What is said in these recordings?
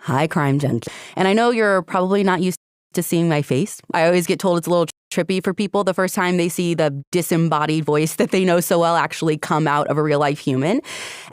Hi, crime junkie. And I know you're probably not used to seeing my face. I always get told it's a little trippy for people the first time they see the disembodied voice that they know so well actually come out of a real life human.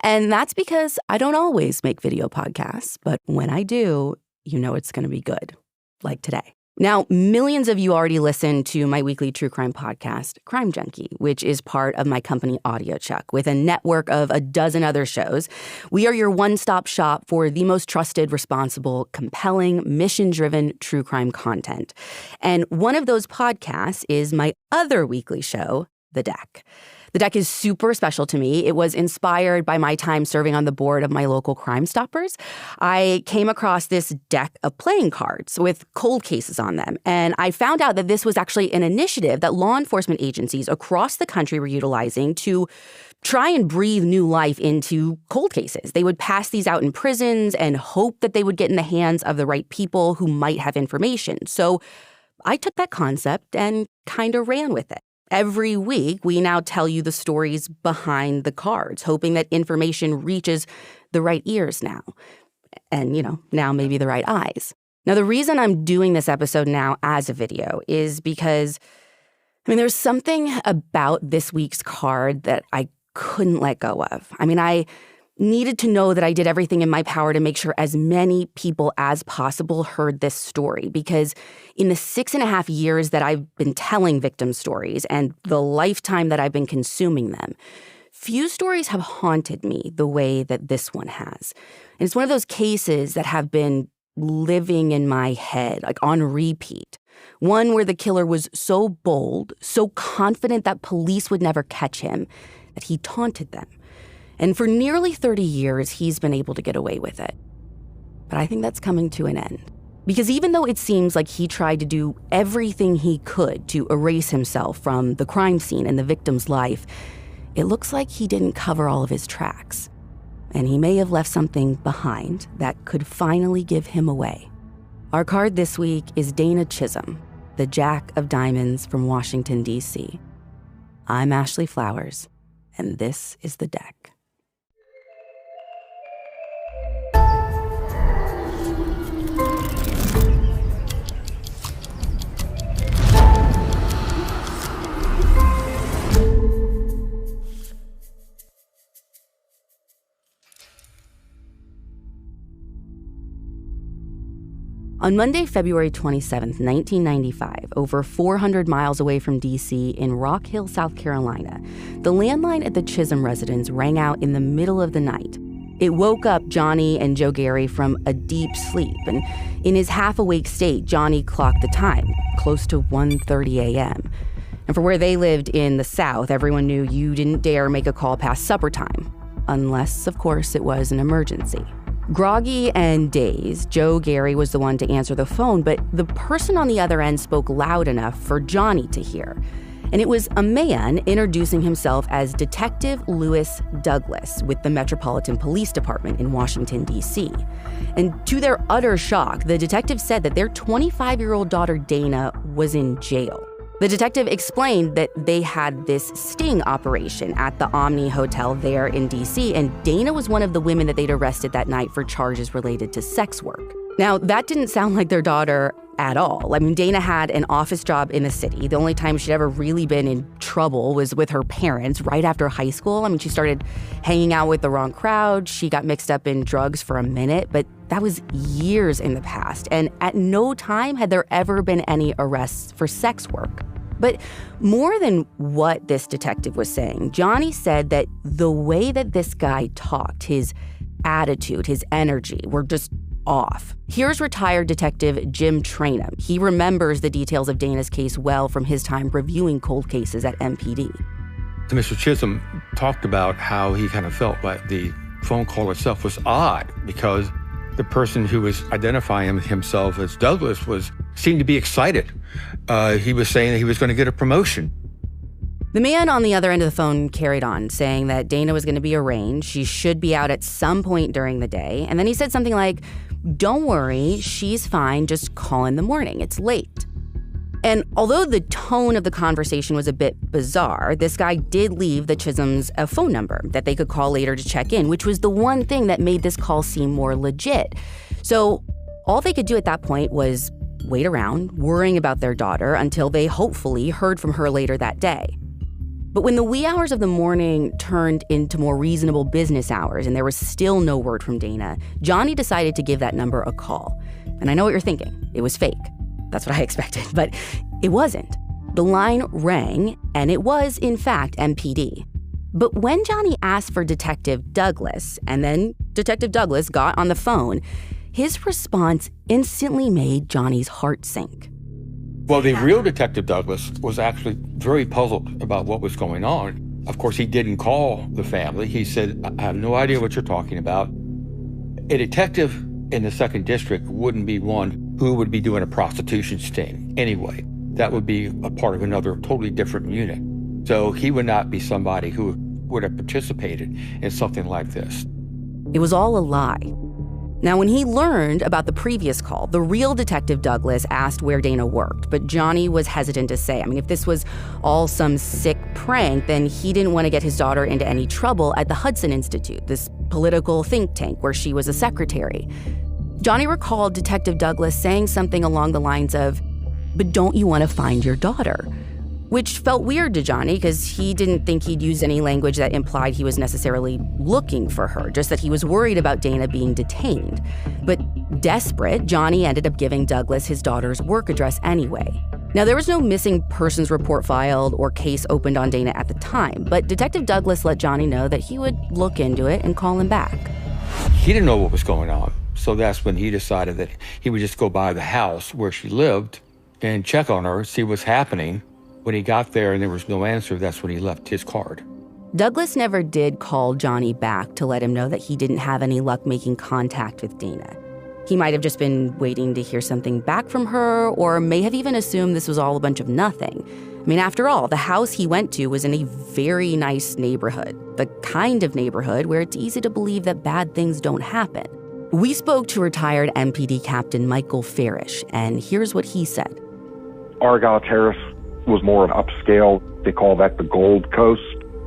And that's because I don't always make video podcasts, but when I do, you know it's going to be good, like today. Now, millions of you already listen to my weekly true crime podcast, Crime Junkie, which is part of my company AudioChuck, with a network of a dozen other shows. We are your one-stop shop for the most trusted, responsible, compelling, mission-driven true crime content. And one of those podcasts is my other weekly show, The Deck. The Deck is super special to me. It was inspired by my time serving on the board of my local Crime Stoppers. I came across this deck of playing cards with cold cases on them, and I found out that this was actually an initiative that law enforcement agencies across the country were utilizing to try and breathe new life into cold cases. They would pass these out in prisons and hope that they would get in the hands of the right people who might have information. So I took that concept and kind of ran with it. Every week, we now tell you the stories behind the cards, hoping that information reaches the right ears now. And, now maybe the right eyes. Now, the reason I'm doing this episode now as a video is because, there's something about this week's card that I couldn't let go of. I needed to know that I did everything in my power to make sure as many people as possible heard this story, because in the 6.5 years that I've been telling victim stories and the lifetime that I've been consuming them, few stories have haunted me the way that this one has. And it's one of those cases that have been living in my head, like on repeat. One where the killer was so bold, so confident that police would never catch him, that he taunted them. And for nearly 30 years, he's been able to get away with it. But I think that's coming to an end. Because even though it seems like he tried to do everything he could to erase himself from the crime scene and the victim's life, it looks like he didn't cover all of his tracks. And he may have left something behind that could finally give him away. Our card this week is Dana Chisholm, the Jack of Diamonds from Washington, D.C. I'm Ashley Flowers, and this is The Deck. On Monday, February 27, 1995, over 400 miles away from D.C. in Rock Hill, South Carolina, the landline at the Chisholm residence rang out in the middle of the night. It woke up Johnny and Joe Gary from a deep sleep, and in his half-awake state, Johnny clocked the time, close to 1:30 a.m. And for where they lived in the South, everyone knew you didn't dare make a call past supper time, unless, of course, it was an emergency. Groggy and dazed, Joe Gary was the one to answer the phone, but the person on the other end spoke loud enough for Johnny to hear. And it was a man introducing himself as Detective Lewis Douglas with the Metropolitan Police Department in Washington, D.C. And to their utter shock, the detective said that their 25-year-old daughter Dana was in jail. The detective explained that they had this sting operation at the Omni Hotel there in D.C., and Dana was one of the women that they'd arrested that night for charges related to sex work. Now, that didn't sound like their daughter at all. Dana had an office job in the city. The only time she'd ever really been in trouble was with her parents right after high school. She started hanging out with the wrong crowd. She got mixed up in drugs for a minute, but that was years in the past. And at no time had there ever been any arrests for sex work. But more than what this detective was saying, Johnny said that the way that this guy talked, his attitude, his energy, were just off. Here's retired Detective Jim Trainum. He remembers the details of Dana's case well from his time reviewing cold cases at MPD. Mr. Chisholm talked about how he kind of felt like the phone call itself was odd because the person who was identifying himself as Douglas seemed to be excited. He was saying that he was going to get a promotion. The man on the other end of the phone carried on, saying that Dana was going to be arraigned. She should be out at some point during the day. And then he said something like, "Don't worry, she's fine, just call in the morning, it's late." And although the tone of the conversation was a bit bizarre, this guy did leave the Chisholms a phone number that they could call later to check in, which was the one thing that made this call seem more legit. So all they could do at that point was wait around, worrying about their daughter until they hopefully heard from her later that day. But when the wee hours of the morning turned into more reasonable business hours and there was still no word from Dana, Johnny decided to give that number a call. And I know what you're thinking. It was fake. That's what I expected. But it wasn't. The line rang, and it was, in fact, MPD. But when Johnny asked for Detective Douglas, and then Detective Douglas got on the phone, his response instantly made Johnny's heart sink. Well, the real Detective Douglas was actually very puzzled about what was going on. Of course, he didn't call the family. He said, I have no idea what you're talking about. A detective in the 2nd District wouldn't be one who would be doing a prostitution sting anyway. That would be a part of another totally different unit. So he would not be somebody who would have participated in something like this. It was all a lie. Now, when he learned about the previous call, the real Detective Douglas asked where Dana worked, but Johnny was hesitant to say. I mean, if this was all some sick prank, then he didn't want to get his daughter into any trouble at the Hudson Institute, this political think tank where she was a secretary. Johnny recalled Detective Douglas saying something along the lines of, "But don't you want to find your daughter?" Which felt weird to Johnny because he didn't think he'd use any language that implied he was necessarily looking for her, just that he was worried about Dana being detained. But desperate, Johnny ended up giving Douglas his daughter's work address anyway. Now, there was no missing persons report filed or case opened on Dana at the time, but Detective Douglas let Johnny know that he would look into it and call him back. He didn't know what was going on, so that's when he decided that he would just go by the house where she lived and check on her, see what's happening. When he got there and there was no answer, that's when he left his card. Douglas never did call Johnny back to let him know that he didn't have any luck making contact with Dana. He might have just been waiting to hear something back from her, or may have even assumed this was all a bunch of nothing. I mean, after all, the house he went to was in a very nice neighborhood, the kind of neighborhood where it's easy to believe that bad things don't happen. We spoke to retired MPD Captain Michael Farish, and here's what he said. Argyle Terrace was more of upscale. They call that the Gold Coast.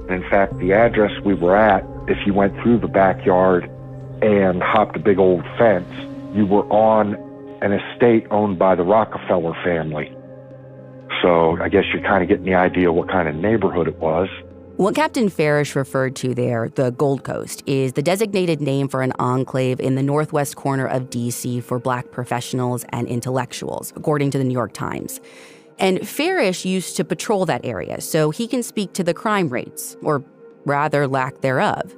And in fact, the address we were at, if you went through the backyard and hopped a big old fence, you were on an estate owned by the Rockefeller family. So I guess you're kind of getting the idea what kind of neighborhood it was. What Captain Farish referred to there, the Gold Coast, is the designated name for an enclave in the northwest corner of D.C. for Black professionals and intellectuals, according to the New York Times. And Farish used to patrol that area, so he can speak to the crime rates, or rather lack thereof.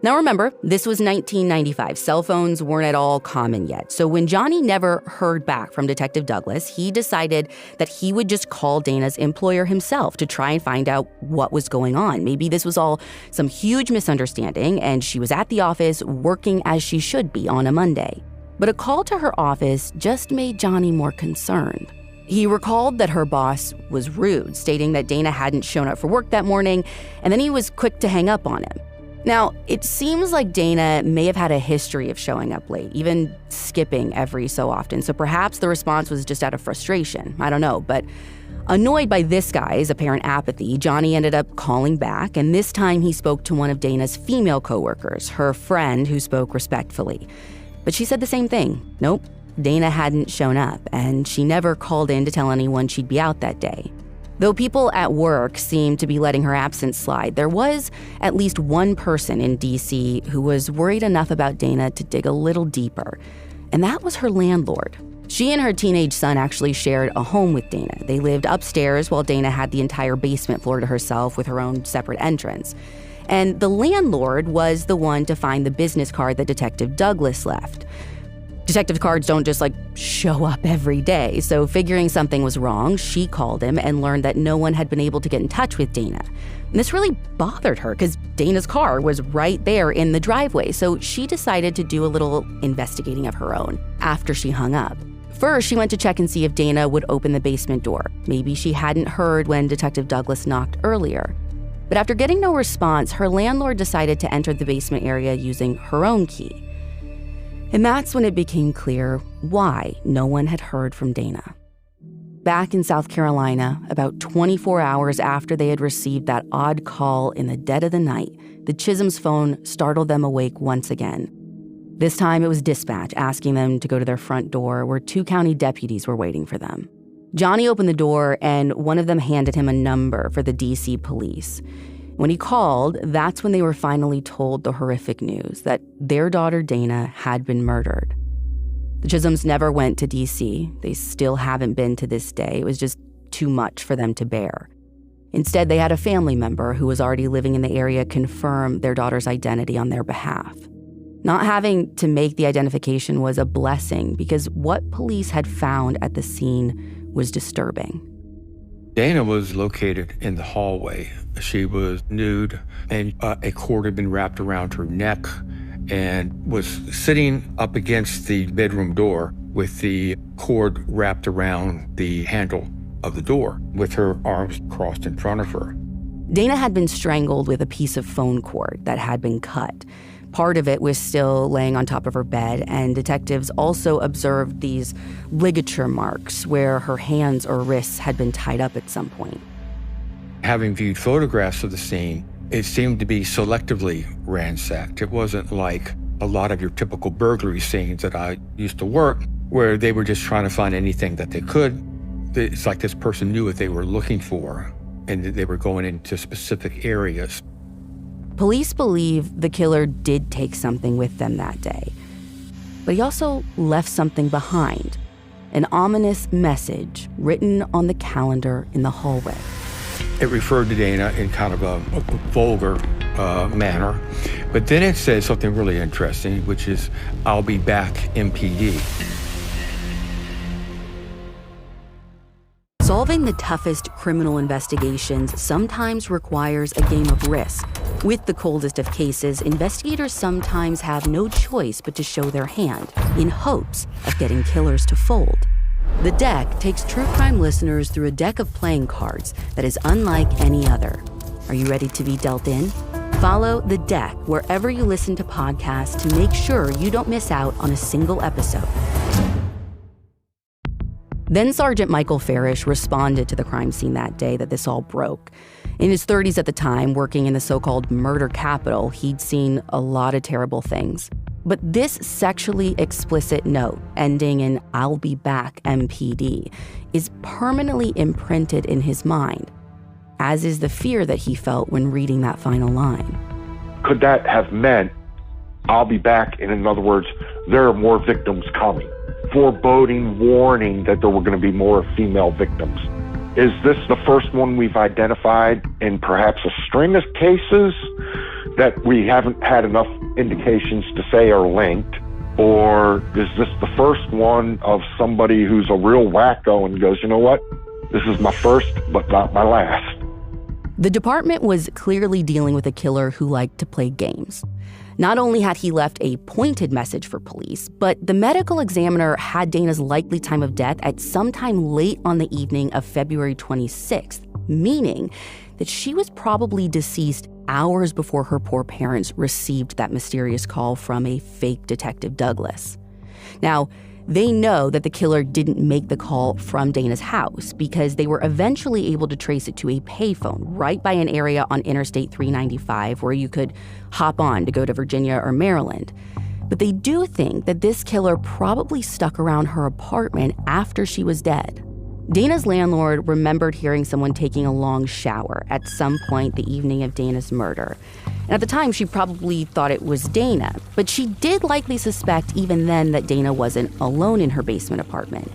Now remember, this was 1995. Cell phones weren't at all common yet. So when Johnny never heard back from Detective Douglas, he decided that he would just call Dana's employer himself to try and find out what was going on. Maybe this was all some huge misunderstanding and she was at the office working as she should be on a Monday. But a call to her office just made Johnny more concerned. He recalled that her boss was rude, stating that Dana hadn't shown up for work that morning, and then he was quick to hang up on him. Now, it seems like Dana may have had a history of showing up late, even skipping every so often, so perhaps the response was just out of frustration. I don't know, but annoyed by this guy's apparent apathy, Johnny ended up calling back, and this time he spoke to one of Dana's female coworkers, her friend who spoke respectfully. But she said the same thing. Nope. Dana hadn't shown up, and she never called in to tell anyone she'd be out that day. Though people at work seemed to be letting her absence slide, there was at least one person in D.C. who was worried enough about Dana to dig a little deeper, and that was her landlord. She and her teenage son actually shared a home with Dana. They lived upstairs while Dana had the entire basement floor to herself with her own separate entrance. And the landlord was the one to find the business card that Detective Douglas left. Detective cards don't just show up every day, so figuring something was wrong, she called him and learned that no one had been able to get in touch with Dana. And this really bothered her because Dana's car was right there in the driveway, so she decided to do a little investigating of her own after she hung up. First, she went to check and see if Dana would open the basement door. Maybe she hadn't heard when Detective Douglas knocked earlier. But after getting no response, her landlord decided to enter the basement area using her own key. And that's when it became clear why no one had heard from Dana. Back in South Carolina, about 24 hours after they had received that odd call in the dead of the night, the Chisholms' phone startled them awake once again. This time it was dispatch asking them to go to their front door where 2 county deputies were waiting for them. Johnny opened the door and one of them handed him a number for the DC police. When he called, that's when they were finally told the horrific news that their daughter Dana had been murdered. The Chisholms never went to DC. They still haven't been to this day. It was just too much for them to bear. Instead, they had a family member who was already living in the area confirm their daughter's identity on their behalf. Not having to make the identification was a blessing because what police had found at the scene was disturbing. Dana was located in the hallway. She was nude, and a cord had been wrapped around her neck and was sitting up against the bedroom door with the cord wrapped around the handle of the door with her arms crossed in front of her. Dana had been strangled with a piece of phone cord that had been cut. Part of it was still laying on top of her bed, and detectives also observed these ligature marks where her hands or wrists had been tied up at some point. Having viewed photographs of the scene, it seemed to be selectively ransacked. It wasn't like a lot of your typical burglary scenes that I used to work, where they were just trying to find anything that they could. It's like this person knew what they were looking for, and they were going into specific areas. Police believe the killer did take something with them that day, but he also left something behind, an ominous message written on the calendar in the hallway. It referred to Dana in kind of a vulgar manner, but then it says something really interesting, which is, "I'll be back, MPD." Solving the toughest criminal investigations sometimes requires a game of risk. With the coldest of cases, investigators sometimes have no choice but to show their hand in hopes of getting killers to fold. The Deck takes true crime listeners through a deck of playing cards that is unlike any other. Are you ready to be dealt in? Follow The Deck wherever you listen to podcasts to make sure you don't miss out on a single episode. Then Sergeant Michael Farish responded to the crime scene that day that this all broke. In his 30s at the time, working in the so-called murder capital, he'd seen a lot of terrible things. But this sexually explicit note, ending in "I'll be back, MPD," is permanently imprinted in his mind, as is the fear that he felt when reading that final line. Could that have meant, "I'll be back," and in other words, there are more victims coming? Foreboding warning that there were going to be more female victims. Is this the first one we've identified in perhaps a string of cases that we haven't had enough indications to say are linked? Or is this the first one of somebody who's a real wacko and goes, "You know what? This is my first, but not my last"? The department was clearly dealing with a killer who liked to play games. Not only had he left a pointed message for police, but the medical examiner had Dana's likely time of death at sometime late on the evening of February 26th, meaning that she was probably deceased hours before her poor parents received that mysterious call from a fake Detective Douglas. Now, they know that the killer didn't make the call from Dana's house because they were eventually able to trace it to a payphone right by an area on Interstate 395 where you could hop on to go to Virginia or Maryland. But they do think that this killer probably stuck around her apartment after she was dead. Dana's landlord remembered hearing someone taking a long shower at some point the evening of Dana's murder. And at the time, she probably thought it was Dana, but she did likely suspect even then that Dana wasn't alone in her basement apartment.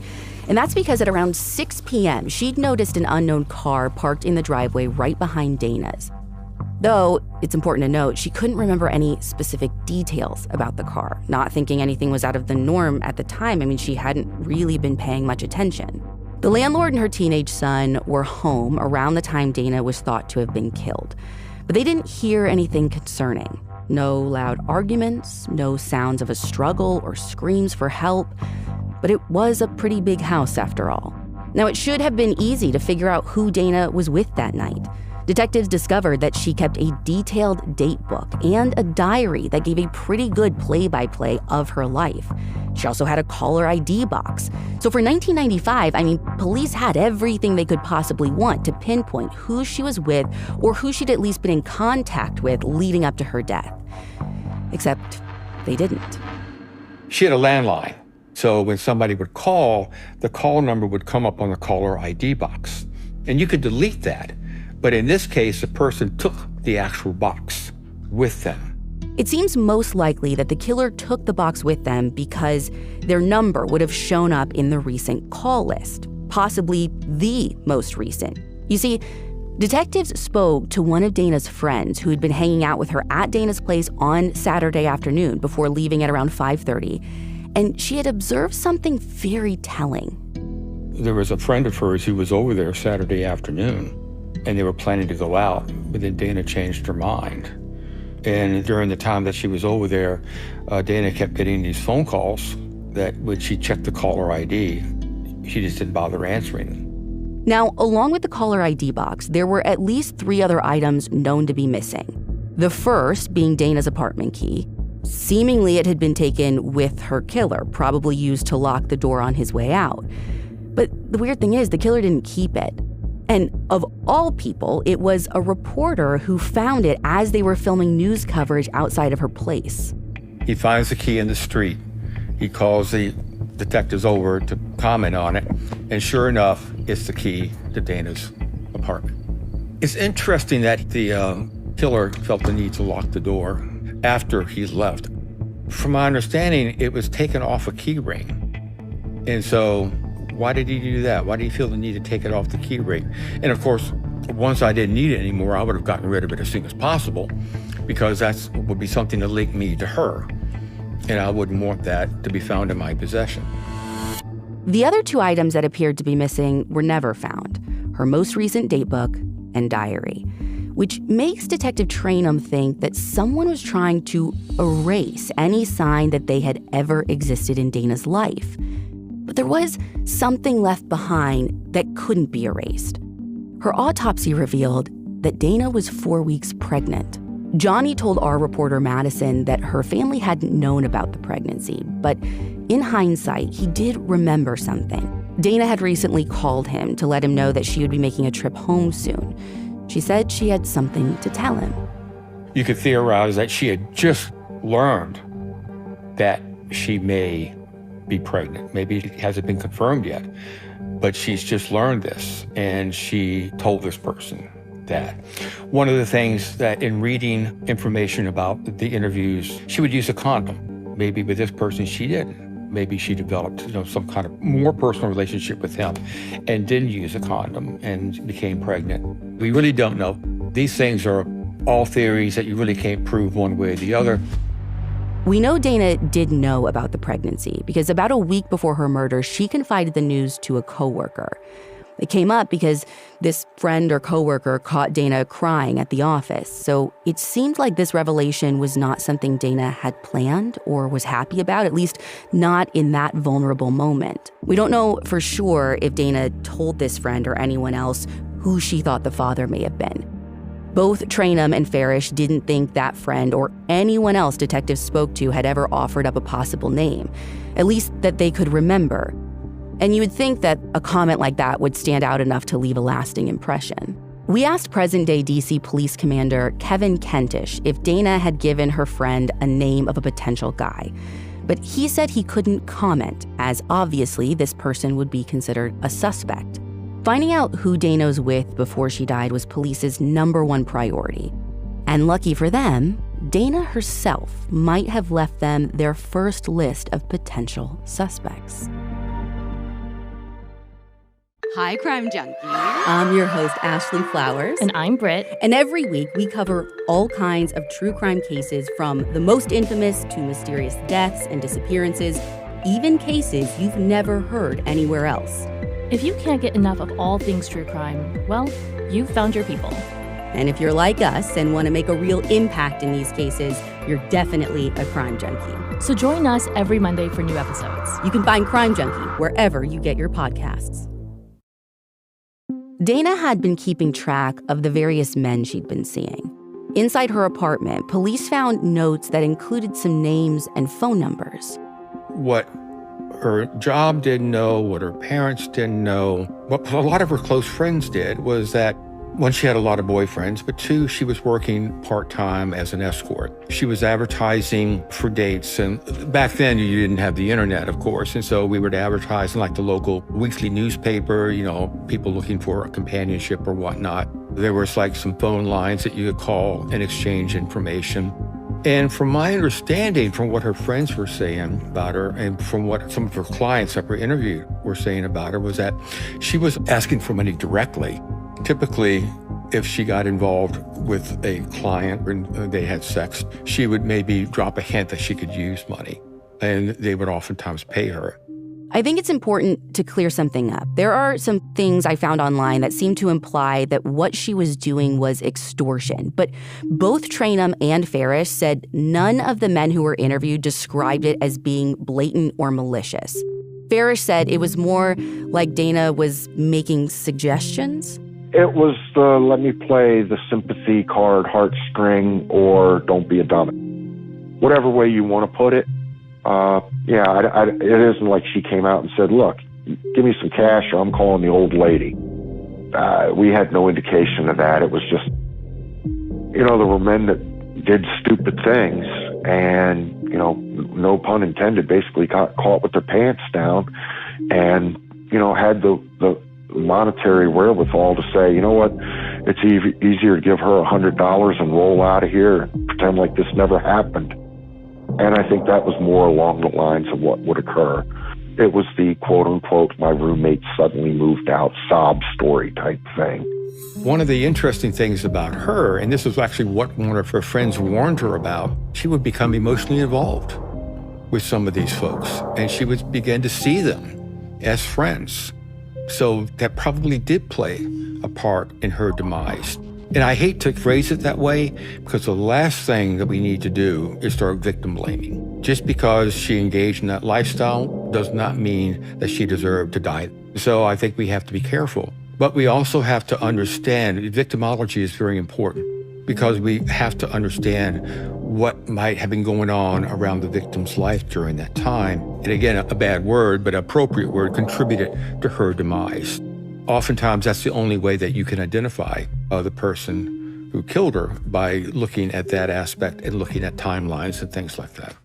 And that's because at around 6 p.m., she'd noticed an unknown car parked in the driveway right behind Dana's. Though, it's important to note, she couldn't remember any specific details about the car, not thinking anything was out of the norm at the time. I mean, she hadn't really been paying much attention. The landlord and her teenage son were home around the time Dana was thought to have been killed. But they didn't hear anything concerning. No loud arguments, no sounds of a struggle or screams for help. But it was a pretty big house after all. Now, it should have been easy to figure out who Dana was with that night. Detectives discovered that she kept a detailed date book and a diary that gave a pretty good play-by-play of her life. She also had a caller ID box. So for 1995, police had everything they could possibly want to pinpoint who she was with or who she'd at least been in contact with leading up to her death. Except they didn't. She had a landline. So when somebody would call, the call number would come up on the caller ID box. And you could delete that. But in this case, the person took the actual box with them. It seems most likely that the killer took the box with them because their number would have shown up in the recent call list, possibly the most recent. You see, detectives spoke to one of Dana's friends who had been hanging out with her at Dana's place on Saturday afternoon before leaving at around 5:30, and she had observed something very telling. There was a friend of hers who was over there Saturday afternoon, and they were planning to go out, but then Dana changed her mind. And during the time that she was over there, Dana kept getting these phone calls that when she checked the caller ID, she just didn't bother answering them. Now, along with the caller ID box, there were at least 3 other items known to be missing. The first being Dana's apartment key. Seemingly, it had been taken with her killer, probably used to lock the door on his way out. But the weird thing is, the killer didn't keep it. And of all people, it was a reporter who found it as they were filming news coverage outside of her place. He finds the key in the street. He calls the detectives over to comment on it. And sure enough, it's the key to Dana's apartment. It's interesting that the killer felt the need to lock the door after he left. From my understanding, it was taken off a key ring. And so why did he do that? Why did he feel the need to take it off the key ring? And of course, once I didn't need it anymore, I would have gotten rid of it as soon as possible because that would be something to link me to her. And I wouldn't want that to be found in my possession. The other 2 items that appeared to be missing were never found: her most recent datebook and diary, which makes Detective Trainum think that someone was trying to erase any sign that they had ever existed in Dana's life. But there was something left behind that couldn't be erased. Her autopsy revealed that Dana was 4 weeks pregnant. Johnny told our reporter Madison that her family hadn't known about the pregnancy, but in hindsight, he did remember something. Dana had recently called him to let him know that she would be making a trip home soon. She said she had something to tell him. You could theorize that she had just learned that she may be pregnant. Maybe it hasn't been confirmed yet, but she's just learned this, and she told this person that. One of the things that in reading information about the interviews, she would use a condom. Maybe with this person she didn't. Maybe she developed some kind of more personal relationship with him and didn't use a condom and became pregnant. We really don't know. These things are all theories that you really can't prove one way or the other. We know Dana did know about the pregnancy because about a week before her murder, she confided the news to a coworker. It came up because this friend or coworker caught Dana crying at the office. So it seemed like this revelation was not something Dana had planned or was happy about, at least not in that vulnerable moment. We don't know for sure if Dana told this friend or anyone else who she thought the father may have been. Both Trainum and Farish didn't think that friend or anyone else detectives spoke to had ever offered up a possible name, at least that they could remember. And you would think that a comment like that would stand out enough to leave a lasting impression. We asked present-day DC Police Commander Kevin Kentish if Dana had given her friend a name of a potential guy. But he said he couldn't comment, as obviously this person would be considered a suspect. Finding out who Dana was with before she died was police's #1 priority. And lucky for them, Dana herself might have left them their first list of potential suspects. Hi, Crime Junkie. I'm your host, Ashley Flowers. And I'm Britt. And every week, we cover all kinds of true crime cases, from the most infamous to mysterious deaths and disappearances, even cases you've never heard anywhere else. If you can't get enough of all things true crime, well, you've found your people. And if you're like us and want to make a real impact in these cases, you're definitely a crime junkie. So join us every Monday for new episodes. You can find Crime Junkie wherever you get your podcasts. Dana had been keeping track of the various men she'd been seeing. Inside her apartment, police found notes that included some names and phone numbers. What her job didn't know, what her parents didn't know, what a lot of her close friends did, was that One, she had a lot of boyfriends, but two, she was working part-time as an escort. She was advertising for dates, and back then you didn't have the internet, of course, and so we would advertise in like the local weekly newspaper, people looking for a companionship or whatnot. There was like some phone lines that you could call and exchange information. And from my understanding, from what her friends were saying about her, and from what some of her clients that were interviewed were saying about her, was that she was asking for money directly. Typically, if she got involved with a client and they had sex, she would maybe drop a hint that she could use money, and they would oftentimes pay her. I think it's important to clear something up. There are some things I found online that seem to imply that what she was doing was extortion, but both Trainum and Farish said none of the men who were interviewed described it as being blatant or malicious. Farish said it was more like Dana was making suggestions. It was let me play the sympathy card, heartstring, or don't be a dummy. Whatever way you want to put it. It isn't like she came out and said, look, give me some cash or I'm calling the old lady. We had no indication of that. It was just, there were men that did stupid things and, no pun intended, basically got caught with their pants down and, had the monetary wherewithal to say, you know what, it's easier to give her $100 and roll out of here and pretend like this never happened. And I think that was more along the lines of what would occur. It was the quote-unquote, my roommate suddenly moved out sob story type thing. One of the interesting things about her, and this was actually what one of her friends warned her about, she would become emotionally involved with some of these folks, and she would begin to see them as friends. So that probably did play a part in her demise. And I hate to phrase it that way because the last thing that we need to do is start victim blaming. Just because she engaged in that lifestyle does not mean that she deserved to die. So I think we have to be careful. But we also have to understand victimology is very important because we have to understand what might have been going on around the victim's life during that time. And again, a bad word, but an appropriate word, contributed to her demise. Oftentimes, that's the only way that you can identify the person who killed her, by looking at that aspect and looking at timelines and things like that.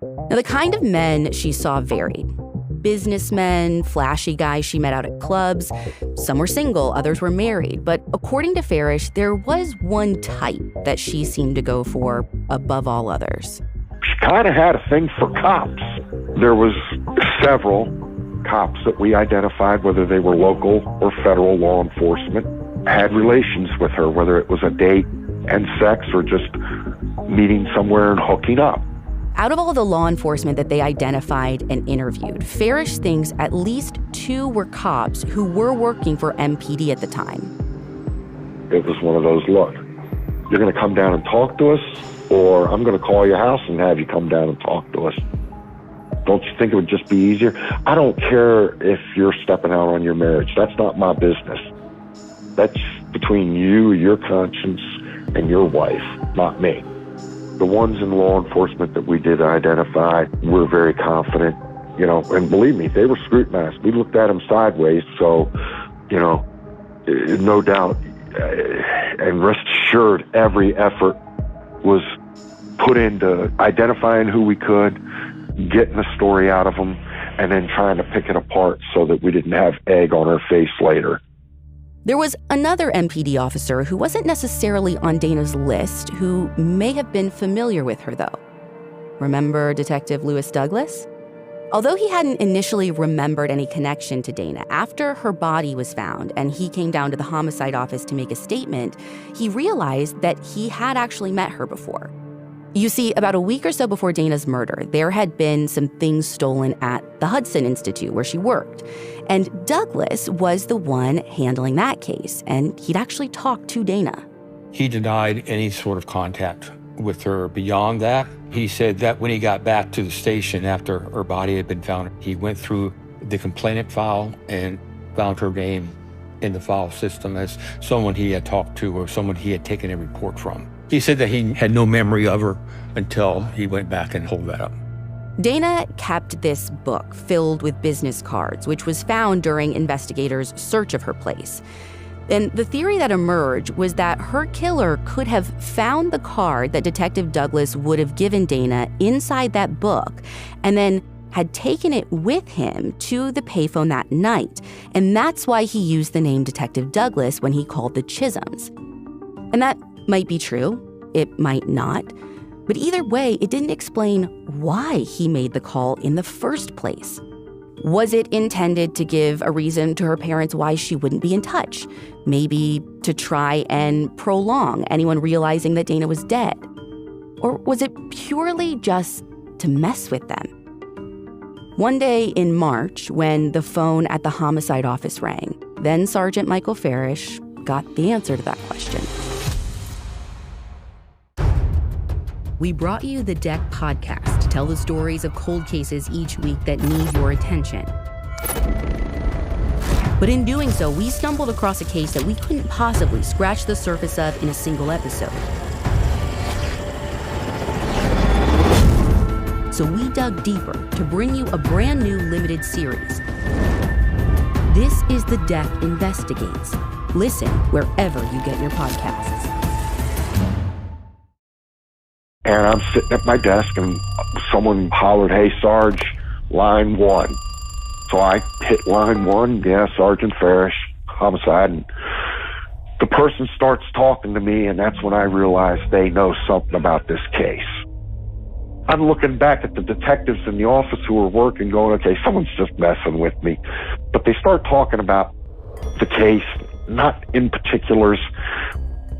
Now, the kind of men she saw varied. Businessmen, flashy guys she met out at clubs. Some were single, others were married. But according to Farish, there was one type that she seemed to go for above all others. She kind of had a thing for cops. There was several cops that we identified, whether they were local or federal law enforcement, had relations with her, whether it was a date and sex or just meeting somewhere and hooking up. Out of all the law enforcement that they identified and interviewed, Farish thinks at least 2 were cops who were working for MPD at the time. It was one of those, look, you're going to come down and talk to us, or I'm going to call your house and have you come down and talk to us. Don't you think it would just be easier? I don't care if you're stepping out on your marriage. That's not my business. That's between you, your conscience, and your wife, not me. The ones in law enforcement that we did identify, we're very confident, and believe me, they were scrutinized. We looked at them sideways, so, no doubt, and rest assured, every effort was put into identifying who we could, getting the story out of them, and then trying to pick it apart so that we didn't have egg on our face later. There was another MPD officer who wasn't necessarily on Dana's list who may have been familiar with her, though. Remember Detective Lewis Douglas? Although he hadn't initially remembered any connection to Dana, after her body was found and he came down to the homicide office to make a statement, he realized that he had actually met her before. You see, about a week or so before Dana's murder, there had been some things stolen at the Hudson Institute where she worked. And Douglas was the one handling that case, and he'd actually talked to Dana. He denied any sort of contact with her beyond that. He said that when he got back to the station after her body had been found, he went through the complainant file and found her name in the file system as someone he had talked to or someone he had taken a report from. He said that he had no memory of her until he went back and pulled that up. Dana kept this book filled with business cards, which was found during investigators' search of her place. And the theory that emerged was that her killer could have found the card that Detective Douglas would have given Dana inside that book and then had taken it with him to the payphone that night. And that's why he used the name Detective Douglas when he called the Chisholms. And that might be true. It might not. But either way, it didn't explain why he made the call in the first place. Was it intended to give a reason to her parents why she wouldn't be in touch? Maybe to try and prolong anyone realizing that Dana was dead? Or was it purely just to mess with them? One day in March, when the phone at the homicide office rang, then Sergeant Michael Farish got the answer to that question. We brought you the Deck podcast to tell the stories of cold cases each week that need your attention. But in doing so, we stumbled across a case that we couldn't possibly scratch the surface of in a single episode. So we dug deeper to bring you a brand new limited series. This is The Deck Investigates. Listen wherever you get your podcasts. And I'm sitting at my desk and someone hollered, "Hey, Sarge, line 1. So I hit line 1, yeah, Sergeant Farish, homicide. And the person starts talking to me, and that's when I realize they know something about this case. I'm looking back at the detectives in the office who are working going, okay, someone's just messing with me. But they start talking about the case, not in particulars,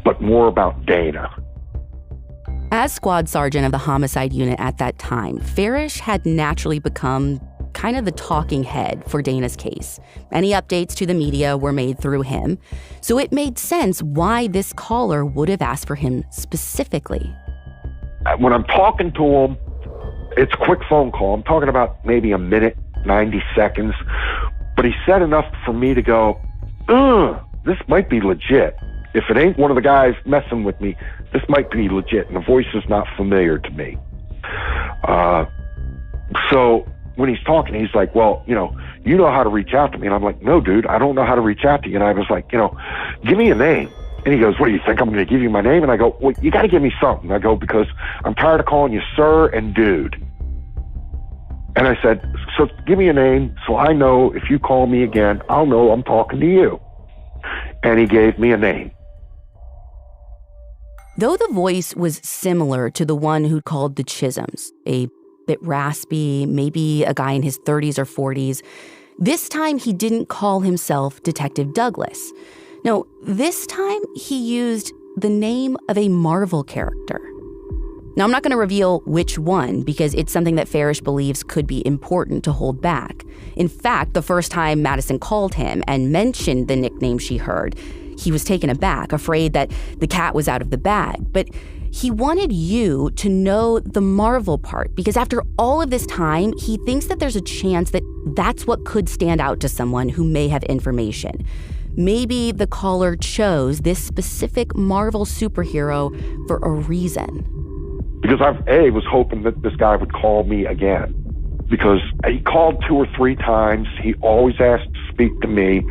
but more about Dana. As squad sergeant of the homicide unit at that time, Farish had naturally become kind of the talking head for Dana's case. Any updates to the media were made through him, so it made sense why this caller would have asked for him specifically. When I'm talking to him, it's a quick phone call. I'm talking about maybe a minute, 90 seconds, but he said enough for me to go, this might be legit. If it ain't one of the guys messing with me, this might be legit, and the voice is not familiar to me. So when he's talking, he's like, well, you know how to reach out to me. And I'm like, no, dude, I don't know how to reach out to you. And I was like, give me a name. And he goes, what do you think I'm going to give you my name? And I go, well, you got to give me something. I go, because I'm tired of calling you sir and dude. And I said, so give me a name so I know if you call me again, I'll know I'm talking to you. And he gave me a name. Though the voice was similar to the one who'd called the Chisholms, a bit raspy, maybe a guy in his 30s or 40s, this time he didn't call himself Detective Douglas. No, this time he used the name of a Marvel character. Now, I'm not going to reveal which one because it's something that Farish believes could be important to hold back. In fact, the first time Madison called him and mentioned the nickname she heard, he was taken aback, afraid that the cat was out of the bag. But he wanted you to know the Marvel part because after all of this time, he thinks that there's a chance that that's what could stand out to someone who may have information. Maybe the caller chose this specific Marvel superhero for a reason. Because I was hoping that this guy would call me again. Because he called 2 or 3 times. He always asked to speak to me.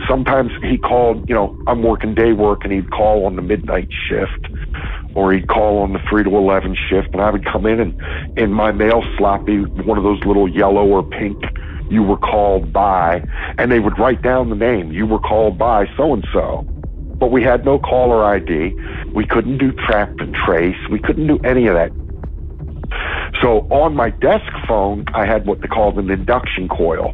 Sometimes he called, I'm working day work, and he'd call on the midnight shift. Or he'd call on the 3 to 11 shift, and I would come in and in my mail slot be one of those little yellow or pink, you were called by, and they would write down the name, you were called by so-and-so. But we had no caller ID. We couldn't do track and trace. We couldn't do any of that. So on my desk phone, I had what they called an induction coil,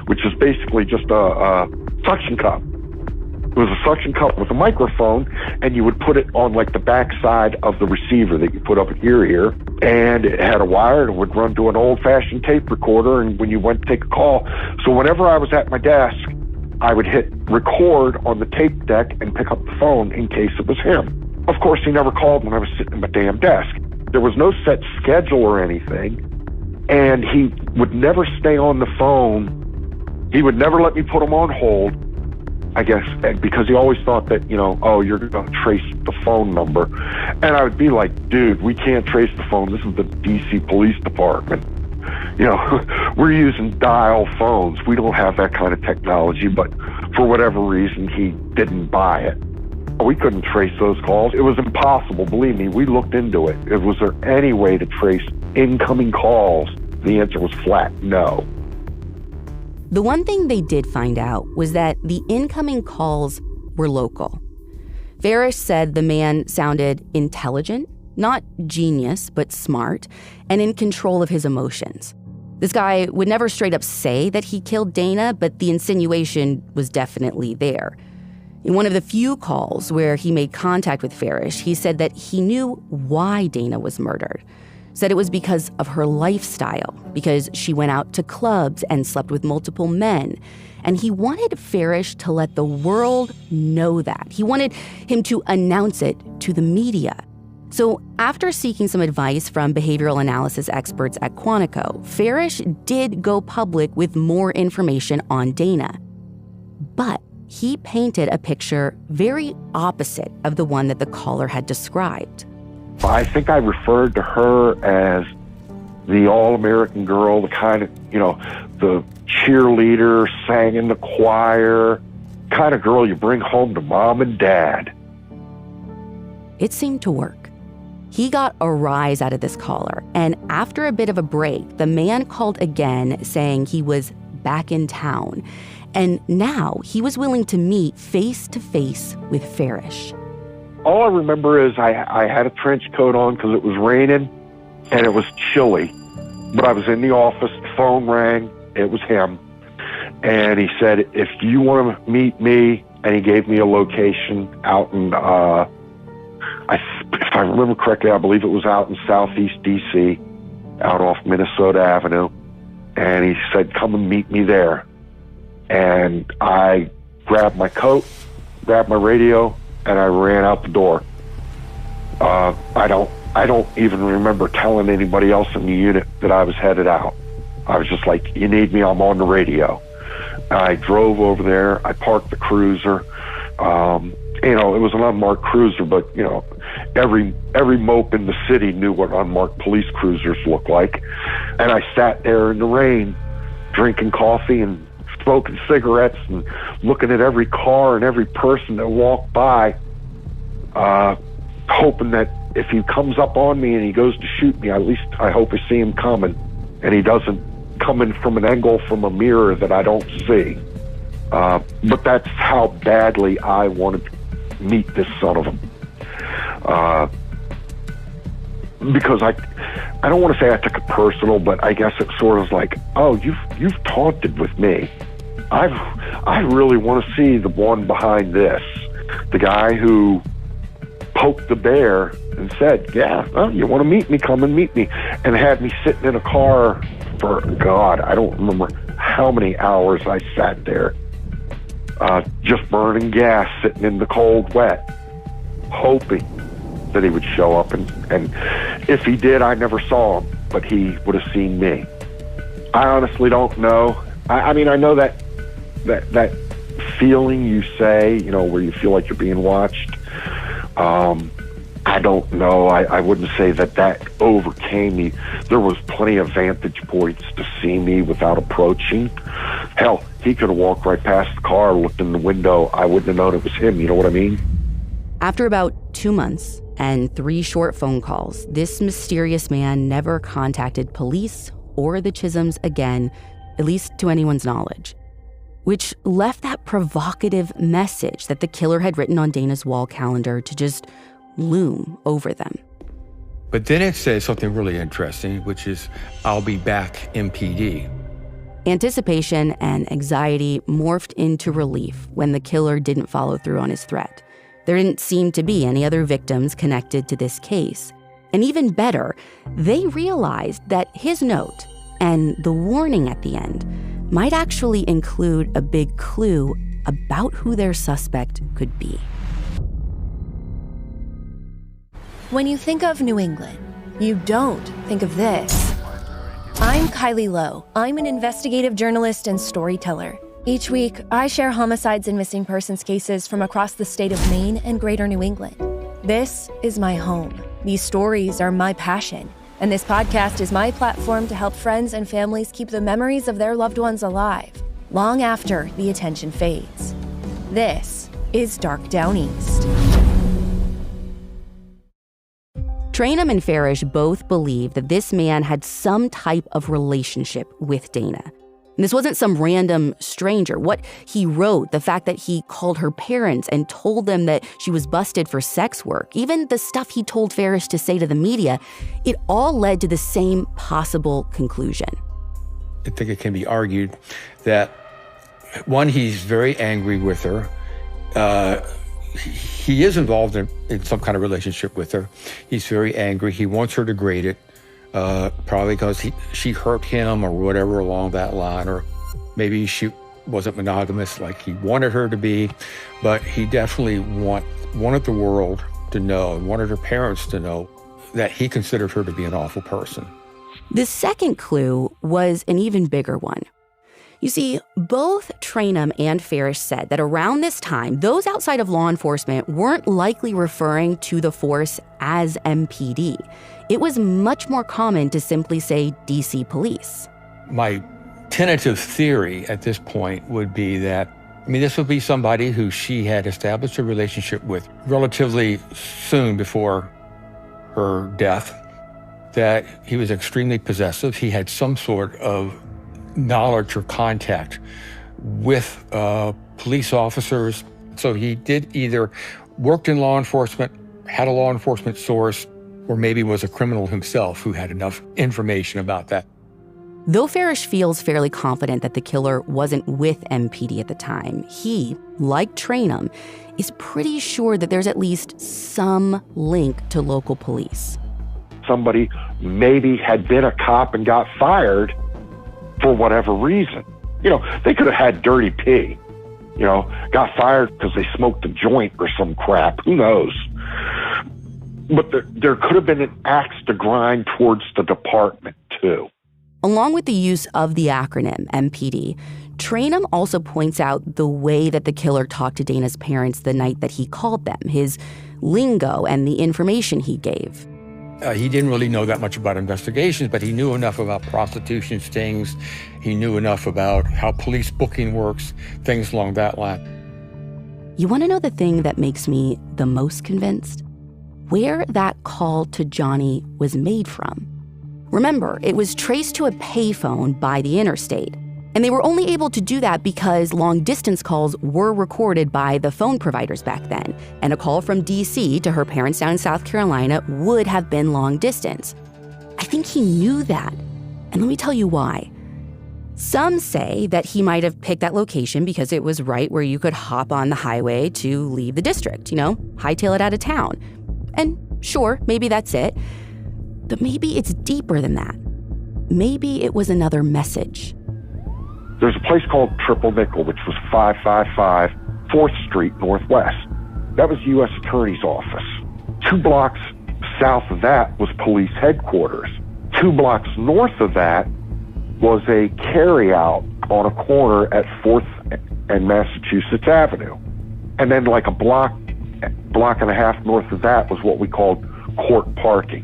which is basically just a suction cup. It was a suction cup with a microphone, and you would put it on like the back side of the receiver that you put up at your ear, and it had a wire, and it would run to an old-fashioned tape recorder, and when you went to take a call. So whenever I was at my desk, I would hit record on the tape deck and pick up the phone in case it was him. Of course, he never called when I was sitting at my damn desk. There was no set schedule or anything, and he would never stay on the phone. He would never let me put him on hold, I guess, because he always thought that, you're going to trace the phone number. And I would be like, dude, we can't trace the phone. This is the D.C. Police Department. we're using dial phones. We don't have that kind of technology, but for whatever reason, he didn't buy it. We couldn't trace those calls. It was impossible, believe me. We looked into it. Was there any way to trace incoming calls? The answer was flat no. The one thing they did find out was that the incoming calls were local. Farish said the man sounded intelligent, not genius, but smart, and in control of his emotions. This guy would never straight up say that he killed Dana, but the insinuation was definitely there. In one of the few calls where he made contact with Farish, he said that he knew why Dana was murdered. Said it was because of her lifestyle, because she went out to clubs and slept with multiple men. And he wanted Farish to let the world know that. He wanted him to announce it to the media. So after seeking some advice from behavioral analysis experts at Quantico, Farish did go public with more information on Dana. But he painted a picture very opposite of the one that the caller had described. I think I referred to her as the all-American girl, the kind of, the cheerleader, sang in the choir, kind of girl you bring home to mom and dad. It seemed to work. He got a rise out of this caller, and after a bit of a break, the man called again saying he was back in town, and now he was willing to meet face-to-face with Farish. All I remember is I had a trench coat on because it was raining and it was chilly. But I was in the office, the phone rang, it was him. And he said, if you want to meet me, and he gave me a location out in, if I remember correctly, I believe it was out in southeast D.C., out off Minnesota Avenue. And he said, come and meet me there. And I grabbed my coat, grabbed my radio, and I ran out the door. I don't even remember telling anybody else in the unit that I was headed out. I was just like, you need me, I'm on the radio. I drove over there, I parked the cruiser. It was an unmarked cruiser, but every mope in the city knew what unmarked police cruisers look like. And I sat there in the rain, drinking coffee and smoking cigarettes and looking at every car and every person that walked by, hoping that if he comes up on me and he goes to shoot me, at least I hope I see him coming and he doesn't come in from an angle from a mirror that I don't see. But that's how badly I wanted to meet this son of a... because I don't want to say I took it personal, but I guess it sort of like, oh, you've taunted with me. I really want to see the one behind this, the guy who poked the bear and said, yeah, well, you want to meet me, come and meet me, and had me sitting in a car for, God, I don't remember how many hours I sat there, just burning gas, sitting in the cold wet, hoping that he would show up. And if he did, I never saw him, but he would have seen me. I honestly don't know. I mean, I know that feeling you say, where you feel like you're being watched. I don't know. I wouldn't say that overcame me. There was plenty of vantage points to see me without approaching. Hell, he could have walked right past the car, looked in the window. I wouldn't have known it was him. You know what I mean? After about 2 months and 3 short phone calls, this mysterious man never contacted police or the Chisholms again, at least to anyone's knowledge, which left that provocative message that the killer had written on Dana's wall calendar to just loom over them. But then it says something really interesting, which is, I'll be back, MPD. Anticipation and anxiety morphed into relief when the killer didn't follow through on his threat. There didn't seem to be any other victims connected to this case. And even better, they realized that his note and the warning at the end might actually include a big clue about who their suspect could be. When you think of New England, you don't think of this. I'm Kylie Lowe. I'm an investigative journalist and storyteller. Each week, I share homicides and missing persons cases from across the state of Maine and greater New England. This is my home. These stories are my passion. And this podcast is my platform to help friends and families keep the memories of their loved ones alive, long after the attention fades. This is Dark Down East. Trainum and Farish both believe that this man had some type of relationship with Dana. And this wasn't some random stranger. What he wrote, the fact that he called her parents and told them that she was busted for sex work, even the stuff he told Farish to say to the media, it all led to the same possible conclusion. I think it can be argued that, one, he's very angry with her. He is involved in some kind of relationship with her. He's very angry. He wants her degraded, probably because she hurt him or whatever along that line, or maybe she wasn't monogamous like he wanted her to be. But he definitely wanted the world to know, and wanted her parents to know, that he considered her to be an awful person. The second clue was an even bigger one. You see, both Trainum and Farish said that around this time, those outside of law enforcement weren't likely referring to the force as MPD. It was much more common to simply say DC police. My tentative theory at this point would be that, this would be somebody who she had established a relationship with relatively soon before her death, that he was extremely possessive. He had some sort of knowledge or contact with police officers. So he did either worked in law enforcement, had a law enforcement source, or maybe was a criminal himself who had enough information about that. Though Farish feels fairly confident that the killer wasn't with MPD at the time, he, like Trainum, is pretty sure that there's at least some link to local police. Somebody maybe had been a cop and got fired for whatever reason. They could have had dirty pee, got fired because they smoked a joint or some crap. Who knows? But there could have been an axe to grind towards the department, too. Along with the use of the acronym MPD, Trainum also points out the way that the killer talked to Dana's parents the night that he called them, his lingo and the information he gave. He didn't really know that much about investigations, but he knew enough about prostitution stings. He knew enough about how police booking works, things along that line. You want to know the thing that makes me the most convinced? Where that call to Johnny was made from. Remember, it was traced to a payphone by the interstate. And they were only able to do that because long-distance calls were recorded by the phone providers back then, and a call from D.C. to her parents down in South Carolina would have been long-distance. I think he knew that, and let me tell you why. Some say that he might have picked that location because it was right where you could hop on the highway to leave the district, hightail it out of town. And sure, maybe that's it, but maybe it's deeper than that. Maybe it was another message. There's a place called Triple Nickel, which was 555 4th Street Northwest. That was the U.S. Attorney's office. 2 blocks south of that was police headquarters. 2 blocks north of that was a carryout on a corner at 4th and Massachusetts Avenue. And then like a block and a half north of that was what we called court parking,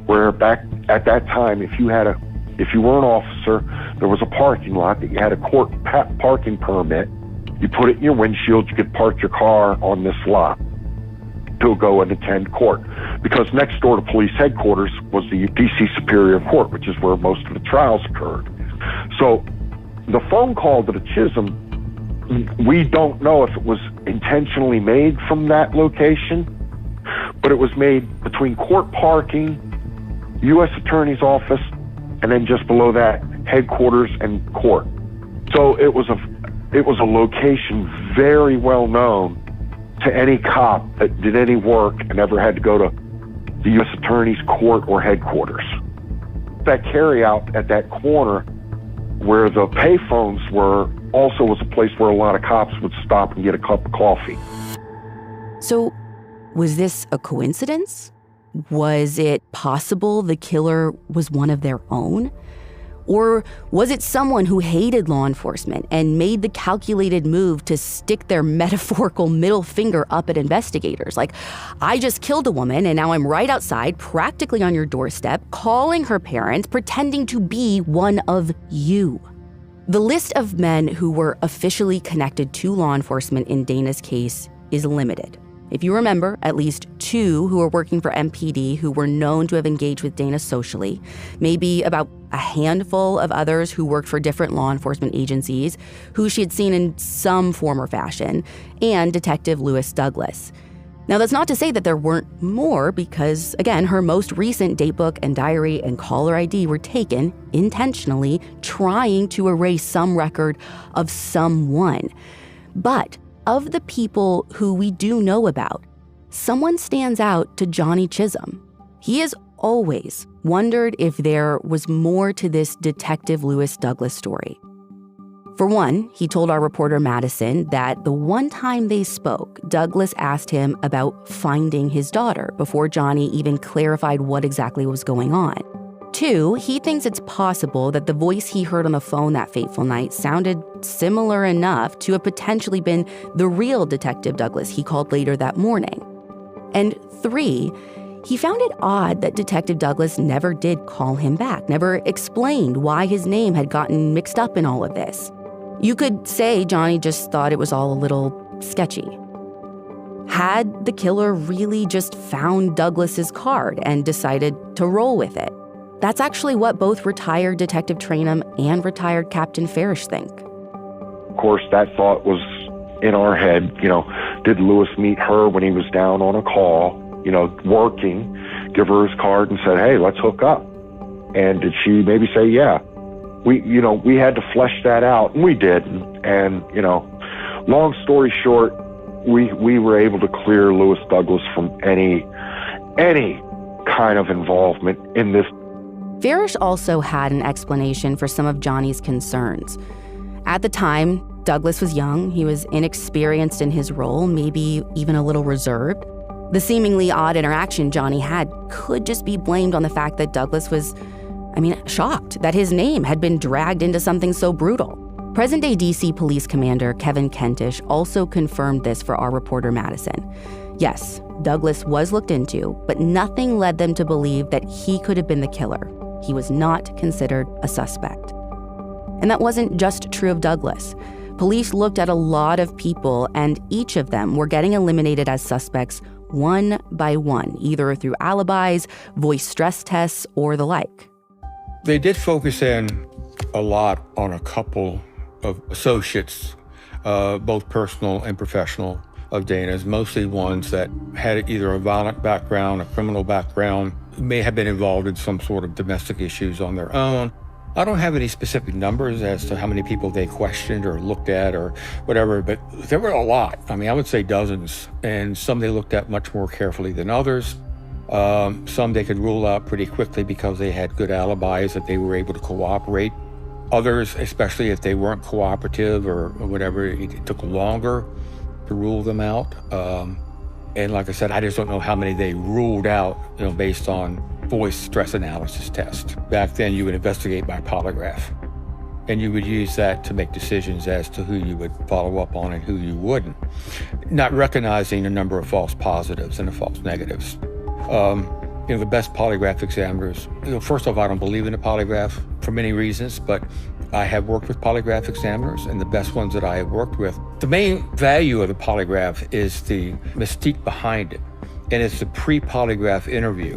where back at that time, if you were an officer, there was a parking lot that you had a court parking permit. You put it in your windshield, you could park your car on this lot to go and attend court. Because next door to police headquarters was the D.C. Superior Court, which is where most of the trials occurred. So the phone call to the Chisholm, we don't know if it was intentionally made from that location, but it was made between court parking, U.S. Attorney's office, and then just below that, headquarters and court. So it was a location very well known to any cop that did any work and ever had to go to the U.S. Attorney's court or headquarters. That carryout at that corner where the payphones were also was a place where a lot of cops would stop and get a cup of coffee. So was this a coincidence? Was it possible the killer was one of their own? Or was it someone who hated law enforcement and made the calculated move to stick their metaphorical middle finger up at investigators? Like, I just killed a woman and now I'm right outside, practically on your doorstep, calling her parents, pretending to be one of you. The list of men who were officially connected to law enforcement in Dana's case is limited. If you remember, at least 2 who were working for MPD who were known to have engaged with Dana socially, maybe about a handful of others who worked for different law enforcement agencies who she had seen in some form or fashion, and Detective Lewis Douglas. Now, that's not to say that there weren't more because, again, her most recent datebook and diary and caller ID were taken intentionally, trying to erase some record of someone. But of the people who we do know about, someone stands out to Johnny Chisholm. He has always wondered if there was more to this Detective Lewis Douglas story. For one, he told our reporter Madison that the one time they spoke, Douglas asked him about finding his daughter before Johnny even clarified what exactly was going on. 2, he thinks it's possible that the voice he heard on the phone that fateful night sounded similar enough to have potentially been the real Detective Douglas he called later that morning. And 3, he found it odd that Detective Douglas never did call him back, never explained why his name had gotten mixed up in all of this. You could say Johnny just thought it was all a little sketchy. Had the killer really just found Douglas's card and decided to roll with it? That's actually what both retired Detective Trainum and retired Captain Farish think. Of course, that thought was in our head. Did Lewis meet her when he was down on a call, working, give her his card and said, hey, let's hook up? And did she maybe say, yeah? We had to flesh that out, and we did. And, long story short, we were able to clear Lewis Douglas from any kind of involvement in this. Farish also had an explanation for some of Johnny's concerns. At the time, Douglas was young, he was inexperienced in his role, maybe even a little reserved. The seemingly odd interaction Johnny had could just be blamed on the fact that Douglas was, shocked that his name had been dragged into something so brutal. Present-day DC Police Commander Kevin Kentish also confirmed this for our reporter Madison. Yes, Douglas was looked into, but nothing led them to believe that he could have been the killer. He was not considered a suspect. And that wasn't just true of Douglas. Police looked at a lot of people, and each of them were getting eliminated as suspects one by one, either through alibis, voice stress tests, or the like. They did focus in a lot on a couple of associates, both personal and professional, of Dana's, mostly ones that had either a violent background, a criminal background, may have been involved in some sort of domestic issues on their own. I don't have any specific numbers as to how many people they questioned or looked at or whatever, but there were a lot. I would say dozens, and some they looked at much more carefully than others. Some they could rule out pretty quickly because they had good alibis that they were able to cooperate. Others, especially if they weren't cooperative or whatever, it took longer to rule them out. And like I said, I just don't know how many they ruled out, based on voice stress analysis test. Back then, you would investigate by polygraph, and you would use that to make decisions as to who you would follow up on and who you wouldn't, not recognizing a number of false positives and the false negatives. The best polygraph examiners, first off, I don't believe in a polygraph for many reasons, but I have worked with polygraph examiners, and the best ones that I have worked with, the main value of the polygraph is the mystique behind it. And it's the pre-polygraph interview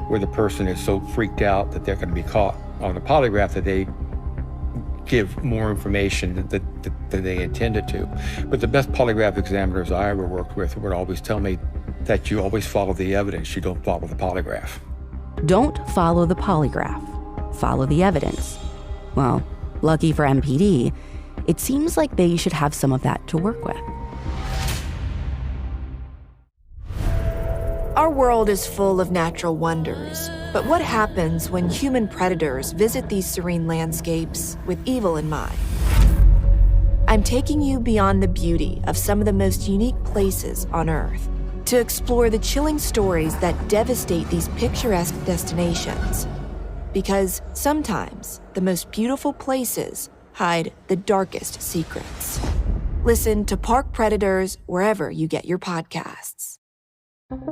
where the person is so freaked out that they're going to be caught on the polygraph that they give more information that they intended to. But the best polygraph examiners I ever worked with would always tell me that you always follow the evidence, you don't follow the polygraph. Don't follow the polygraph, follow the evidence. Well, lucky for MPD, it seems like they should have some of that to work with. Our world is full of natural wonders, but what happens when human predators visit these serene landscapes with evil in mind? I'm taking you beyond the beauty of some of the most unique places on Earth to explore the chilling stories that devastate these picturesque destinations. Because sometimes the most beautiful places hide the darkest secrets. Listen to Park Predators wherever you get your podcasts.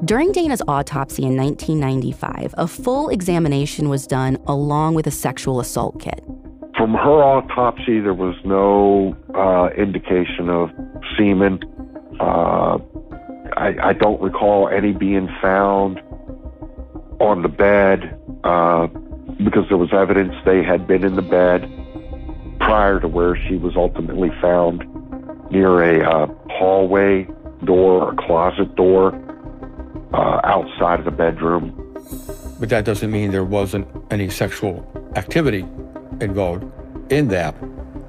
During Dana's autopsy in 1995, a full examination was done along with a sexual assault kit. From her autopsy, there was no indication of semen. I don't recall any being found on the bed because there was evidence they had been in the bed prior to where she was ultimately found, near a hallway door or closet door outside of the bedroom. But that doesn't mean there wasn't any sexual activity involved in that.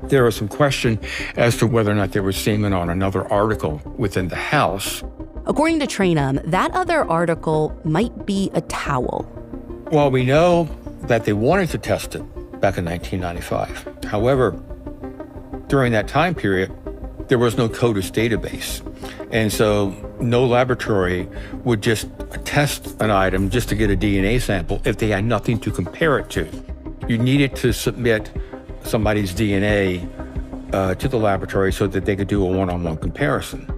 There was some question as to whether or not there was semen on another article within the house. According to Trainum, that other article might be a towel. Well, we know that they wanted to test it back in 1995. However, during that time period, there was no CODIS database. And so no laboratory would just test an item just to get a DNA sample if they had nothing to compare it to. You needed to submit somebody's DNA to the laboratory so that they could do a one-on-one comparison.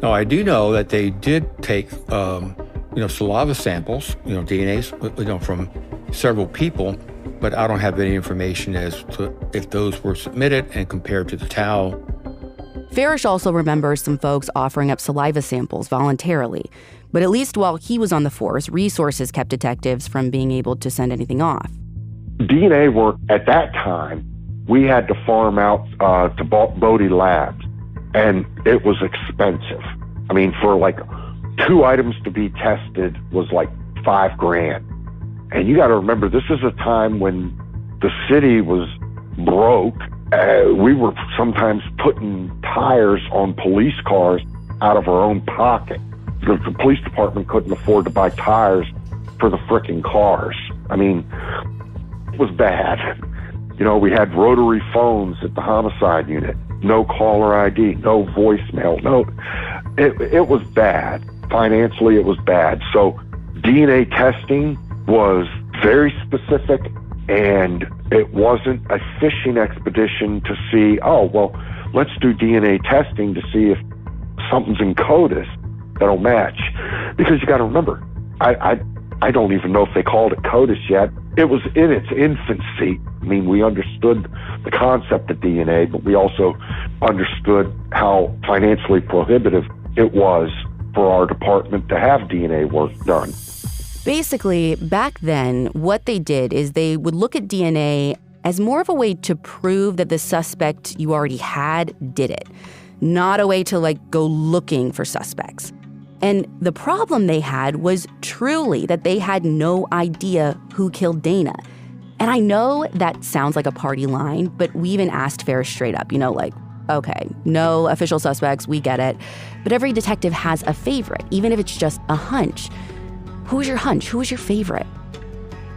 Now, I do know that they did take, saliva samples, DNAs, from several people, but I don't have any information as to if those were submitted and compared to the towel. Farish also remembers some folks offering up saliva samples voluntarily, but at least while he was on the force, resources kept detectives from being able to send anything off. DNA work at that time, we had to farm out to Bodie Labs, and it was expensive. I mean, for like 2 items to be tested was like $5,000. And you got to remember, this is a time when the city was broke. We were sometimes putting tires on police cars out of our own pocket. The police department couldn't afford to buy tires for the frickin' cars. I mean, it was bad. We had rotary phones at the homicide unit, no caller ID, no voicemail, it was bad. Financially, it was bad. So DNA testing was very specific, and it wasn't a fishing expedition to see, let's do DNA testing to see if something's in CODIS that'll match. Because you got to remember, I don't even know if they called it CODIS yet. It was in its infancy. I mean, we understood the concept of DNA, but we also understood how financially prohibitive it was for our department to have DNA work done. Basically, back then, what they did is they would look at DNA as more of a way to prove that the suspect you already had did it, not a way to go looking for suspects. And the problem they had was truly that they had no idea who killed Dana. And I know that sounds like a party line, but we even asked Farish straight up, okay, no official suspects, we get it. But every detective has a favorite, even if it's just a hunch. Who was your hunch? Who was your favorite?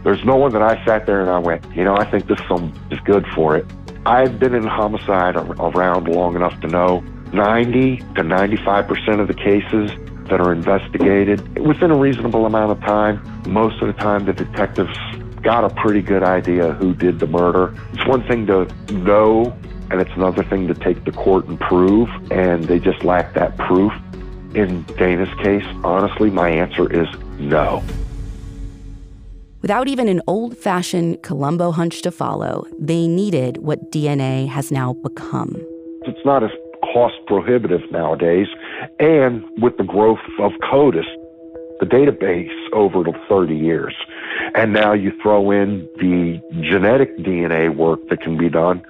There's no one that I sat there and I went, I think this film is good for it. I've been in homicide around long enough to know 90 to 95% of the cases that are investigated within a reasonable amount of time. Most of the time, the detectives got a pretty good idea who did the murder. It's one thing to know, and it's another thing to take to court and prove, and they just lack that proof. In Dana's case, honestly, my answer is no. Without even an old-fashioned Columbo hunch to follow, they needed what DNA has now become. It's not as cost prohibitive nowadays, and with the growth of CODIS, the database over the 30 years, and now you throw in the genetic DNA work that can be done,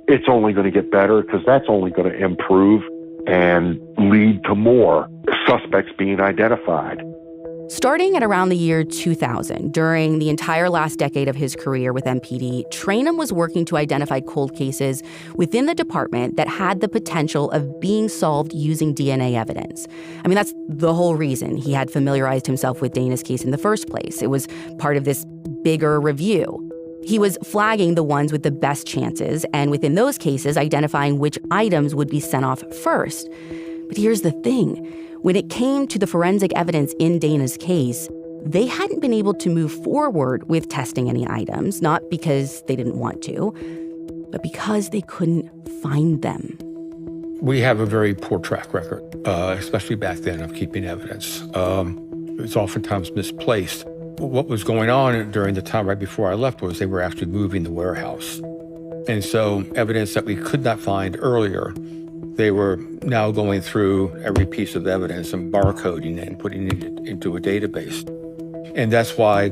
it's only going to get better because that's only going to improve and lead to more suspects being identified. Starting at around the year 2000, during the entire last decade of his career with MPD, Trainum was working to identify cold cases within the department that had the potential of being solved using DNA evidence. I mean, that's the whole reason he had familiarized himself with Dana's case in the first place. It was part of this bigger review. He was flagging the ones with the best chances, and within those cases, identifying which items would be sent off first. But here's the thing. When it came to the forensic evidence in Dana's case, they hadn't been able to move forward with testing any items, not because they didn't want to, but because they couldn't find them. We have a very poor track record, especially back then, of keeping evidence. It's oftentimes misplaced. What was going on during the time right before I left was they were actually moving the warehouse. And so evidence that we could not find earlier, they were now going through every piece of evidence and barcoding it and putting it into a database. And that's why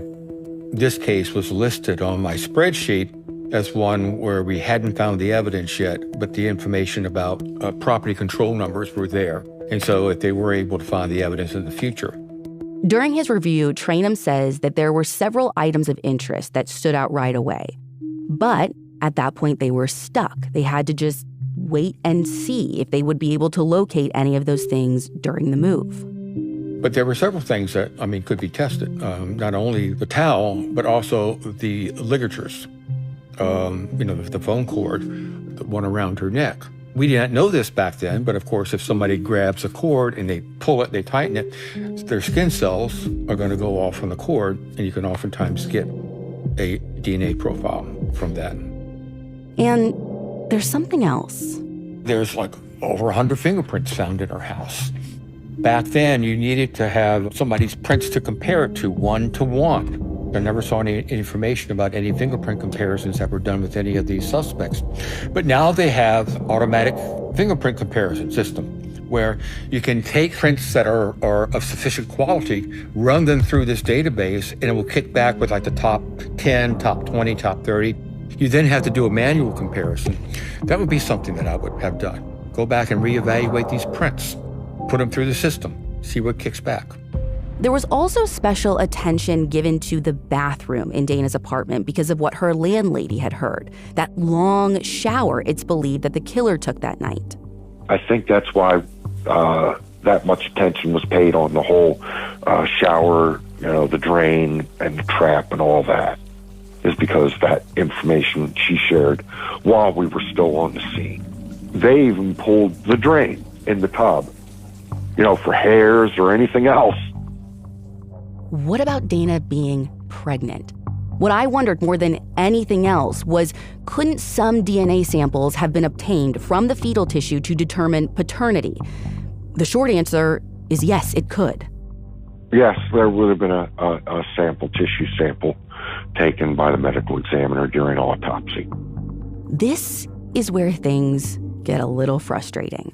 this case was listed on my spreadsheet as one where we hadn't found the evidence yet, but the information about property control numbers were there. And so if they were able to find the evidence in the future. During his review, Trainum says that there were several items of interest that stood out right away. But at that point, they were stuck. They had to just wait and see if they would be able to locate any of those things during the move. But there were several things that, could be tested. Not only the towel, but also the ligatures. The phone cord, the one around her neck. We did not know this back then, but of course, if somebody grabs a cord and they pull it, they tighten it, their skin cells are going to go off on the cord, and you can oftentimes get a DNA profile from that. And there's something else. There's like over 100 fingerprints found in our house. Back then, you needed to have somebody's prints to compare it to, 1-to-1. I never saw any information about any fingerprint comparisons that were done with any of these suspects. But now they have automatic fingerprint comparison system where you can take prints that are of sufficient quality, run them through this database, and it will kick back with like the top 10, top 20, top 30. You then have to do a manual comparison. That would be something that I would have done. Go back and reevaluate these prints, put them through the system, see what kicks back. There was also special attention given to the bathroom in Dana's apartment because of what her landlady had heard. That long shower it's believed that the killer took that night. I think that's why that much attention was paid on the whole shower, the drain and the trap and all that, is because that information she shared while we were still on the scene. They even pulled the drain in the tub, for hairs or anything else. What about Dana being pregnant? What I wondered more than anything else was, couldn't some DNA samples have been obtained from the fetal tissue to determine paternity? The short answer is yes, it could. Yes, there would have been a tissue sample taken by the medical examiner during autopsy. This is where things get a little frustrating.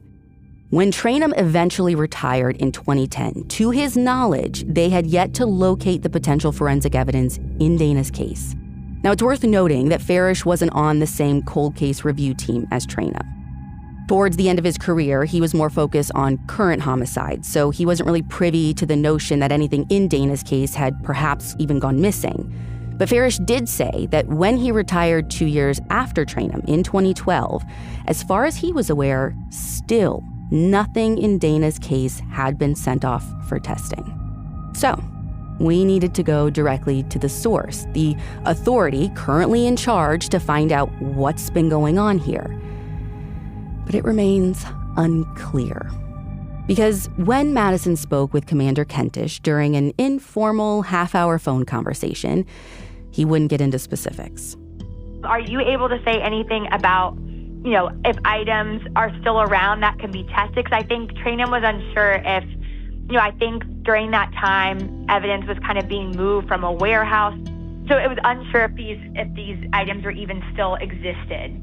When Trainum eventually retired in 2010, to his knowledge, they had yet to locate the potential forensic evidence in Dana's case. Now, it's worth noting that Farish wasn't on the same cold case review team as Trainum. Towards the end of his career, he was more focused on current homicides, so he wasn't really privy to the notion that anything in Dana's case had perhaps even gone missing. But Farish did say that when he retired 2 years after Trainum in 2012, as far as he was aware, still nothing in Dana's case had been sent off for testing. So, we needed to go directly to the source, the authority currently in charge, to find out what's been going on here. But it remains unclear. Because when Madison spoke with Commander Kentish during an informal half-hour phone conversation, he wouldn't get into specifics. Are you able to say anything about if items are still around that can be tested? Because I think Trainum was unsure if, I think during that time, evidence was kind of being moved from a warehouse. So it was unsure if these items were even still existed.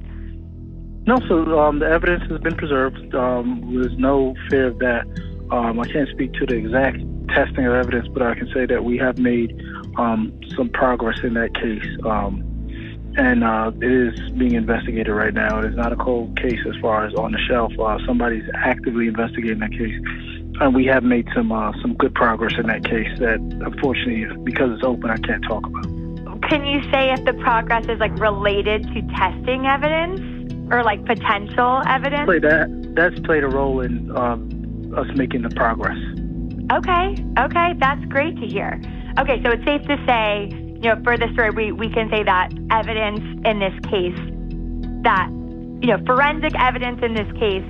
No, so the evidence has been preserved. There's no fear of that. I can't speak to the exact testing of evidence, but I can say that we have made some progress in that case. And it is being investigated right now. It is not a cold case as far as on the shelf. Somebody's actively investigating that case. And we have made some good progress in that case that, unfortunately, because it's open, I can't talk about. Can you say if the progress is related to testing evidence or potential evidence? That's played a role in us making the progress. Okay, that's great to hear. Okay, so it's safe to say, for the story, we can say that evidence in this case, that, forensic evidence in this case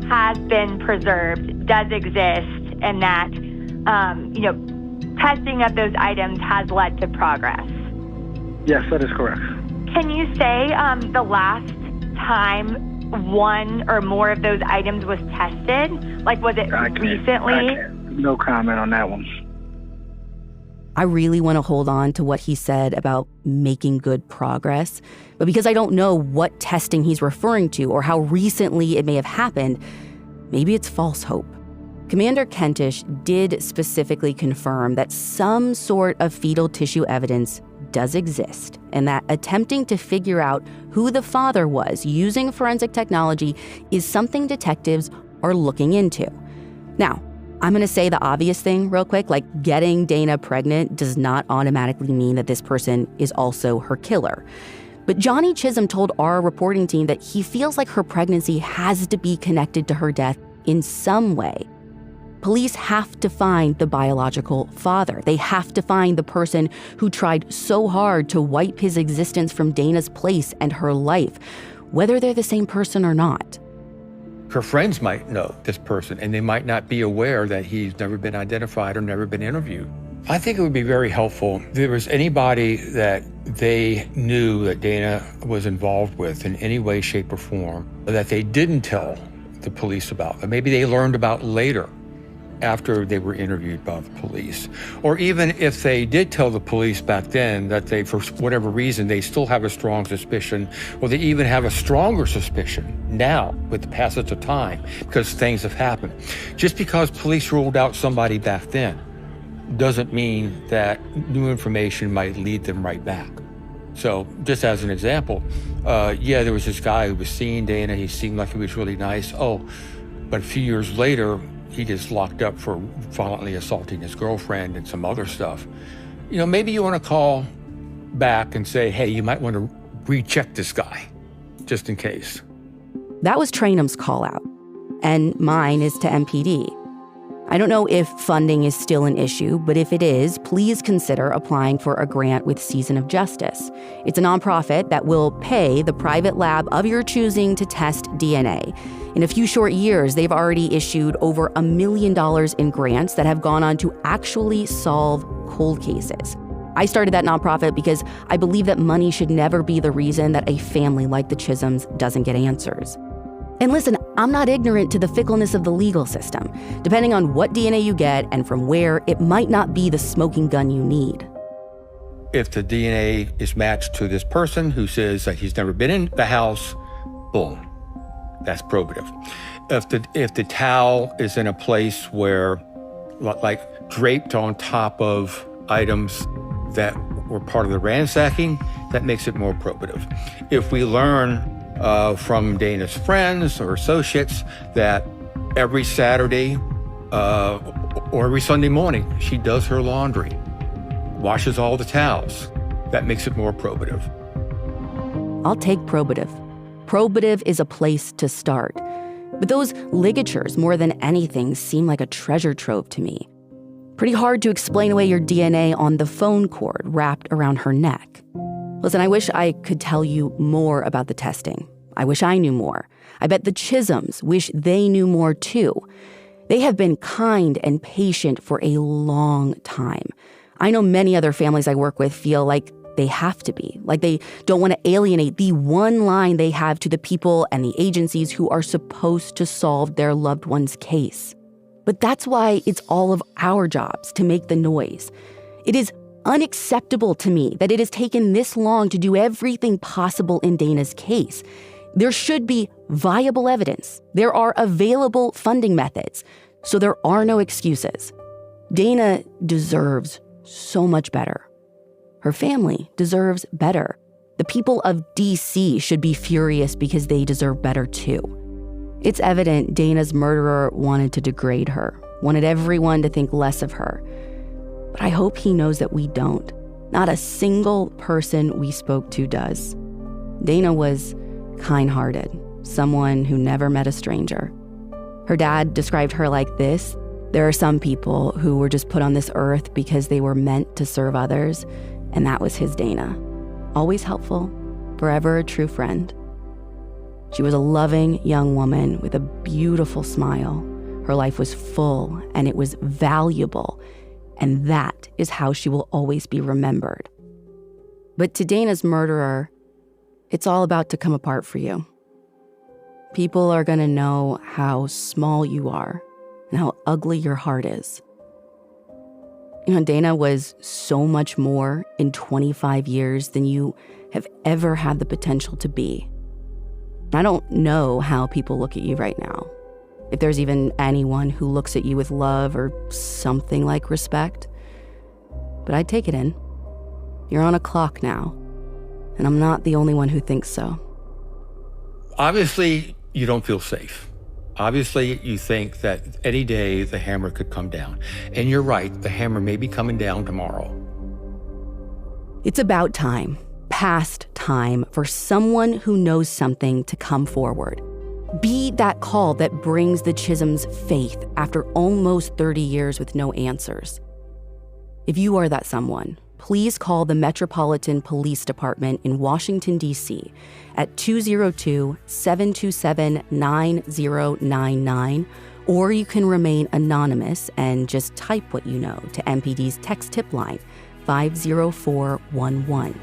has been preserved, does exist, and that, testing of those items has led to progress. Yes, that is correct. Can you say the last time one or more of those items was tested? Like, was it recently? No comment on that one. I really want to hold on to what he said about making good progress, but because I don't know what testing he's referring to or how recently it may have happened, maybe it's false hope. Commander Kentish did specifically confirm that some sort of fetal tissue evidence does exist, and that attempting to figure out who the father was using forensic technology is something detectives are looking into. Now, I'm going to say the obvious thing real quick, like getting Dana pregnant does not automatically mean that this person is also her killer. But Johnny Chisholm told our reporting team that he feels like her pregnancy has to be connected to her death in some way. Police have to find the biological father. They have to find the person who tried so hard to wipe his existence from Dana's place and her life, whether they're the same person or not. Her friends might know this person, and they might not be aware that he's never been identified or never been interviewed. I think it would be very helpful if there was anybody that they knew that Dana was involved with in any way, shape, or form that they didn't tell the police about, that maybe they learned about later after they were interviewed by the police. Or even if they did tell the police back then that they, for whatever reason, they still have a strong suspicion, or they even have a stronger suspicion now with the passage of time because things have happened. Just because police ruled out somebody back then doesn't mean that new information might lead them right back. So just as an example, there was this guy who was seeing Dana. He seemed like he was really nice. But a few years later, he gets locked up for violently assaulting his girlfriend and some other stuff. Maybe you want to call back and say, hey, you might want to recheck this guy, just in case. That was Trainum's call out, and mine is to MPD. I don't know if funding is still an issue, but if it is, please consider applying for a grant with Season of Justice. It's a nonprofit that will pay the private lab of your choosing to test DNA. In a few short years, they've already issued over $1 million in grants that have gone on to actually solve cold cases. I started that nonprofit because I believe that money should never be the reason that a family like the Chisholms doesn't get answers. And listen, I'm not ignorant to the fickleness of the legal system. Depending on what DNA you get and from where, it might not be the smoking gun you need. If the DNA is matched to this person who says that he's never been in the house, boom, that's probative. If the towel is in a place where, like, draped on top of items that were part of the ransacking, that makes it more probative. If we learn from Dana's friends or associates that every Saturday or every Sunday morning she does her laundry, washes all the towels, that makes it more probative. I'll take probative. Probative is a place to start. But those ligatures, more than anything, seem like a treasure trove to me. Pretty hard to explain away your DNA on the phone cord wrapped around her neck. Listen, I wish I could tell you more about the testing. I wish I knew more. I bet the Chisholms wish they knew more too. They have been kind and patient for a long time. I know many other families I work with feel like they have to be, like they don't want to alienate the one line they have to the people and the agencies who are supposed to solve their loved one's case. But that's why it's all of our jobs to make the noise. It is unacceptable to me that it has taken this long to do everything possible in Dana's case. There should be viable evidence. There are available funding methods. So there are no excuses. Dana deserves so much better. Her family deserves better. The people of D.C. should be furious because they deserve better too. It's evident Dana's murderer wanted to degrade her, wanted everyone to think less of her. But I hope he knows that we don't. Not a single person we spoke to does. Dana was kind-hearted, someone who never met a stranger. Her dad described her like this: there are some people who were just put on this earth because they were meant to serve others, and that was his Dana. Always helpful, forever a true friend. She was a loving young woman with a beautiful smile. Her life was full, and it was valuable. And that is how she will always be remembered. But to Dana's murderer, it's all about to come apart for you. People are going to know how small you are and how ugly your heart is. You know, Dana was so much more in 25 years than you have ever had the potential to be. I don't know how people look at you right now. If there's even anyone who looks at you with love or something like respect. But I'd take it in. You're on a clock now, and I'm not the only one who thinks so. Obviously, you don't feel safe. Obviously, you think that any day the hammer could come down. And you're right, the hammer may be coming down tomorrow. It's about time, past time, for someone who knows something to come forward. Be that call that brings the Chisholms faith after almost 30 years with no answers. If you are that someone, please call the Metropolitan Police Department in Washington, D.C. at 202-727-9099, or you can remain anonymous and just type what you know to MPD's text tip line, 50411.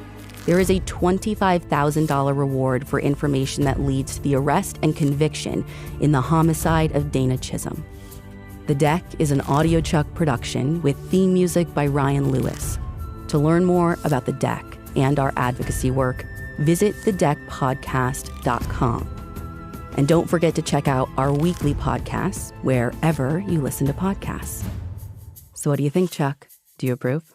There is a $25,000 reward for information that leads to the arrest and conviction in the homicide of Dana Chisholm. The Deck is an AudioChuck production with theme music by Ryan Lewis. To learn more about The Deck and our advocacy work, visit thedeckpodcast.com. And don't forget to check out our weekly podcasts wherever you listen to podcasts. So what do you think, Chuck? Do you approve?